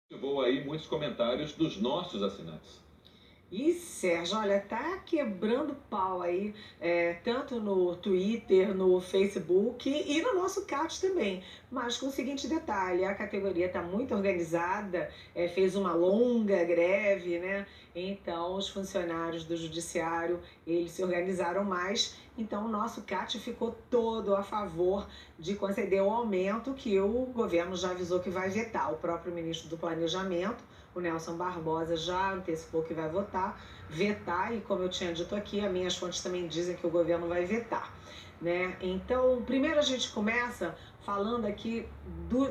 Levou aí muitos comentários dos nossos assinantes. E Sérgio, olha, tá quebrando pau aí, tanto no Twitter, no Facebook e no nosso CAT também. Mas com o seguinte detalhe, a categoria está muito organizada, fez uma longa greve, né? Então os funcionários do judiciário, eles se organizaram mais, então o nosso CAT ficou todo a favor de conceder o aumento que o governo já avisou que vai vetar. O próprio ministro do Planejamento, o Nelson Barbosa, já antecipou que vai vetar, e como eu tinha dito aqui, as minhas fontes também dizem que o governo vai vetar. Né? Então, primeiro a gente começa falando aqui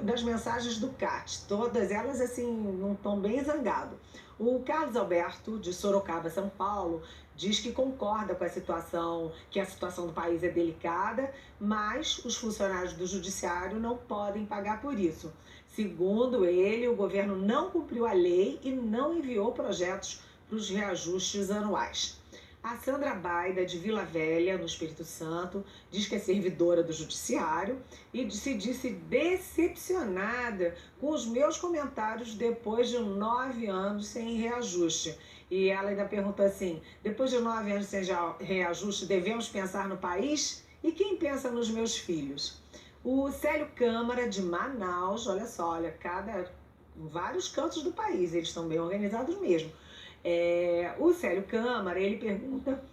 das mensagens do CAT, todas elas assim, num tom bem zangado. O Carlos Alberto, de Sorocaba, São Paulo, diz que concorda com a situação, que a situação do país é delicada, mas os funcionários do judiciário não podem pagar por isso. Segundo ele, o governo não cumpriu a lei e não enviou projetos para os reajustes anuais. A Sandra Baida, de Vila Velha, no Espírito Santo, diz que é servidora do Judiciário e se disse decepcionada com os meus comentários depois de 9 anos sem reajuste. E ela ainda perguntou assim: depois de 9 anos sem reajuste, devemos pensar no país? E quem pensa nos meus filhos? O Célio Câmara, de Manaus, olha só, olha, vários cantos do país, eles estão bem organizados mesmo. O Célio Câmara, ele pergunta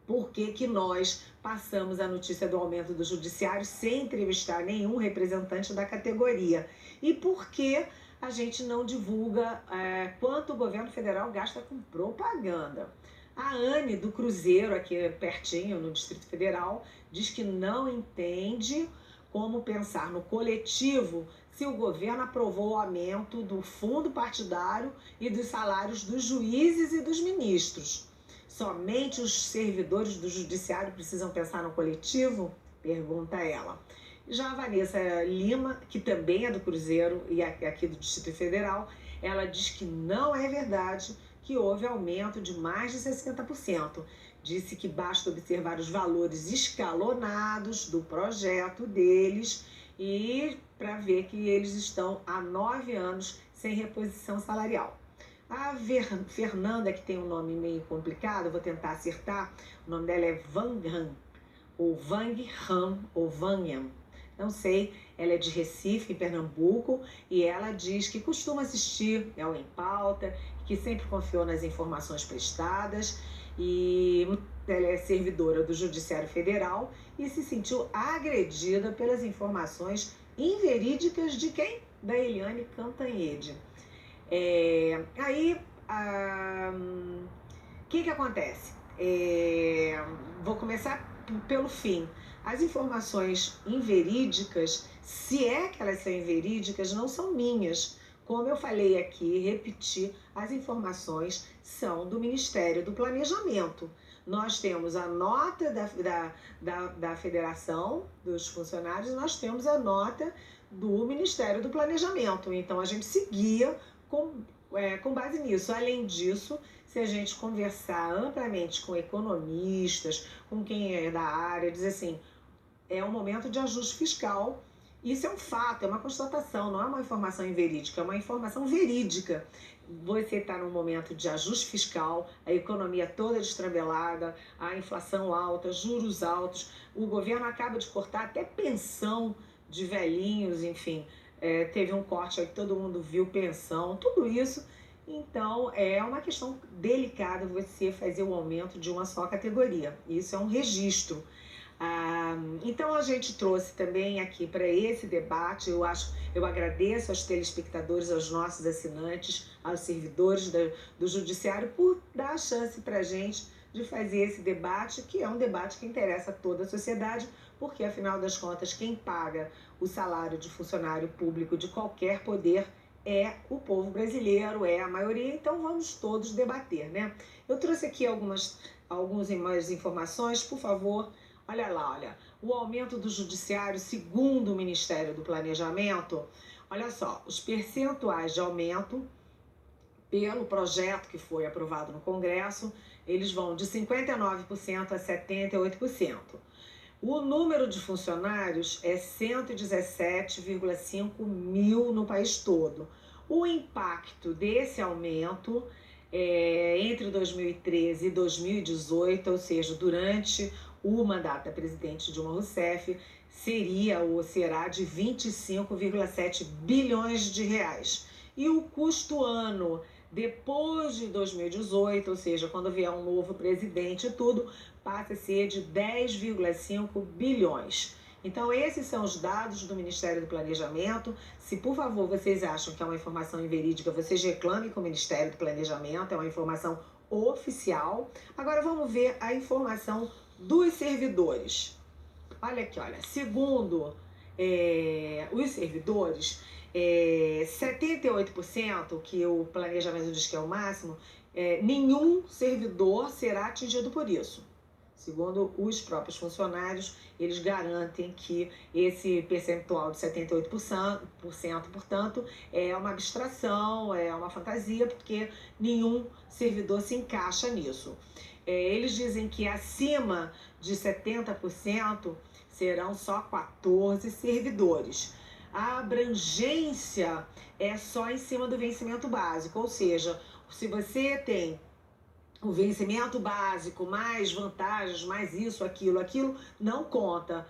por que nós passamos a notícia do aumento do judiciário sem entrevistar nenhum representante da categoria. E por que a gente não divulga quanto o governo federal gasta com propaganda. A Anne, do Cruzeiro, aqui pertinho, no Distrito Federal, diz que não entende como pensar no coletivo se o governo aprovou o aumento do fundo partidário e dos salários dos juízes e dos ministros. Somente os servidores do judiciário precisam pensar no coletivo? Pergunta ela. Já a Vanessa Lima, que também é do Cruzeiro e aqui do Distrito Federal, ela diz que não é verdade que houve aumento de mais de 60%. Disse que basta observar os valores escalonados do projeto deles e para ver que eles estão há 9 anos sem reposição salarial. A Fernanda, que tem um nome meio complicado, vou tentar acertar, o nome dela é Van Han, ou Vang Han, ou Vanham. Não sei, ela é de Recife, em Pernambuco, e ela diz que costuma assistir ao Em Pauta, que sempre confiou nas informações prestadas, e ela é servidora do Judiciário Federal e se sentiu agredida pelas informações inverídicas de quem? Da Eliane Cantanhede. Aí, o que acontece? Vou começar pelo fim. As informações inverídicas, se é que elas são inverídicas, não são minhas. Como eu falei aqui, repeti, as informações são do Ministério do Planejamento. Nós temos a nota da Federação dos Funcionários, nós temos a nota do Ministério do Planejamento. Então, a gente seguia com base nisso. Além disso, se a gente conversar amplamente com economistas, com quem é da área, diz assim, é um momento de ajuste fiscal. Isso é um fato, é uma constatação, não é uma informação inverídica, é uma informação verídica. Você está num momento de ajuste fiscal, a economia toda destrambelada, a inflação alta, juros altos, o governo acaba de cortar até pensão de velhinhos, enfim, teve um corte aí que todo mundo viu, pensão, tudo isso. Então, é uma questão delicada você fazer o aumento de uma só categoria. Isso é um registro. Então a gente trouxe também aqui para esse debate, eu agradeço aos telespectadores, aos nossos assinantes, aos servidores do Judiciário por dar a chance para a gente de fazer esse debate, que é um debate que interessa a toda a sociedade, porque afinal das contas quem paga o salário de funcionário público de qualquer poder é o povo brasileiro, é a maioria, então vamos todos debater, né? Eu trouxe aqui algumas informações, por favor. Olha lá, olha, o aumento do judiciário, segundo o Ministério do Planejamento, olha só, os percentuais de aumento pelo projeto que foi aprovado no Congresso, eles vão de 59% a 78%. O número de funcionários é 117,5 mil no país todo. O impacto desse aumento entre 2013 e 2018, ou seja, durante o mandato da presidente Dilma Rousseff, seria ou será de 25,7 bilhões de reais. E o custo ano depois de 2018, ou seja, quando vier um novo presidente e tudo, passa a ser de 10,5 bilhões. Então, esses são os dados do Ministério do Planejamento. Se, por favor, vocês acham que é uma informação inverídica, vocês reclamem com o Ministério do Planejamento, é uma informação oficial. Agora, vamos ver a informação dos servidores. Olha aqui, olha, segundo os servidores, 78%, que o planejamento diz que é o máximo, nenhum servidor será atingido por isso. Segundo os próprios funcionários, eles garantem que esse percentual de 78%, portanto, é uma abstração, é uma fantasia, porque nenhum servidor se encaixa nisso. Eles dizem que acima de 70% serão só 14 servidores. A abrangência é só em cima do vencimento básico, ou seja, se você tem o vencimento básico, mais vantagens, mais isso, aquilo, não conta.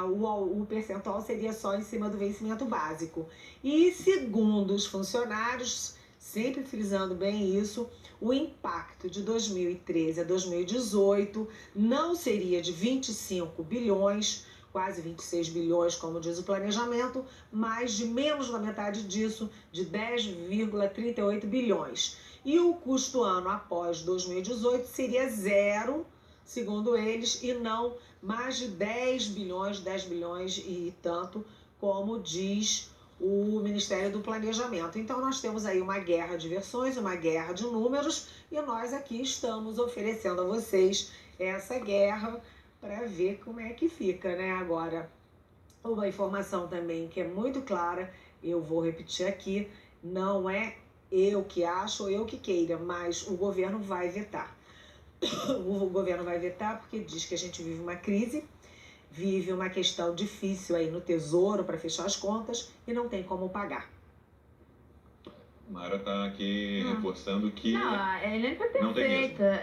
O percentual seria só em cima do vencimento básico. E segundo os funcionários, sempre frisando bem isso, o impacto de 2013 a 2018 não seria de 25 bilhões, quase 26 bilhões, como diz o planejamento, mas de menos da metade disso, de 10,38 bilhões. E o custo ano após 2018 seria zero, segundo eles, e não mais de 10 bilhões e tanto, como diz o Ministério do Planejamento. Então, nós temos aí uma guerra de versões, uma guerra de números, e nós aqui estamos oferecendo a vocês essa guerra para ver como é que fica, né? Agora, uma informação também que é muito clara, eu vou repetir aqui, não é eu que acho ou eu que queira, mas o governo vai vetar. O governo vai vetar porque diz que a gente vive uma crise, vive uma questão difícil aí no Tesouro para fechar as contas e não tem como pagar. Mara está aqui reforçando que Não, a Helene foi não tem mesmo. perfeita.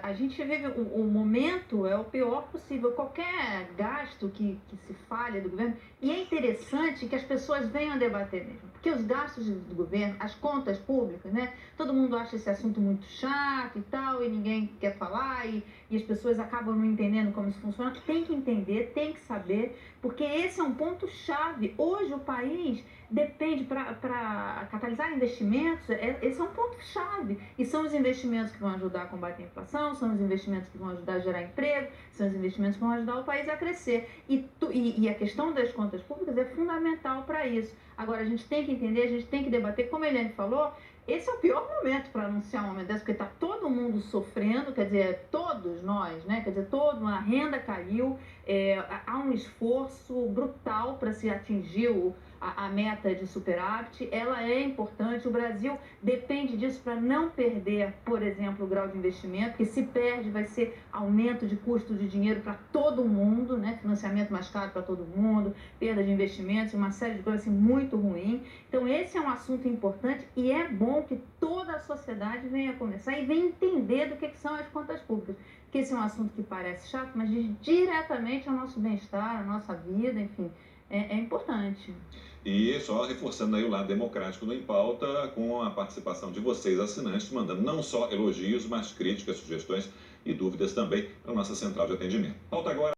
A gente vive, o momento é o pior possível. Qualquer gasto que se falha do governo, e é interessante que as pessoas venham debater mesmo, porque os gastos do governo, as contas públicas, né? Todo mundo acha esse assunto muito chato e tal, e ninguém quer falar, e as pessoas acabam não entendendo como isso funciona. Tem que entender, tem que saber, porque esse é um ponto-chave. Hoje o país depende, para catalisar investimentos, esse é um ponto-chave. E são os investimentos que vão ajudar a combater a inflação, são os investimentos que vão ajudar a gerar emprego, são os investimentos que vão ajudar o país a crescer. E a questão das contas públicas é fundamental para isso. Agora, a gente tem que entender, a gente tem que debater, como a Helene falou, esse é o pior momento para anunciar um momento desse, porque está todo mundo sofrendo, quer dizer, todos nós, né? Quer dizer, a renda caiu, há um esforço brutal para se atingir a meta de superávit, ela é importante, o Brasil depende disso para não perder, por exemplo, o grau de investimento, porque se perde vai ser aumento de custo de dinheiro para todo mundo, né? Financiamento mais caro para todo mundo, perda de investimentos, uma série de coisas assim, muito ruim. Então esse é um assunto importante e é bom que toda a sociedade venha conversar e venha entender do que são as contas públicas, porque esse é um assunto que parece chato, mas diz diretamente ao nosso bem-estar, à nossa vida, enfim, é importante. E só reforçando aí o lado democrático do Em Pauta, com a participação de vocês, assinantes, mandando não só elogios, mas críticas, sugestões e dúvidas também para a nossa central de atendimento. Pauta agora.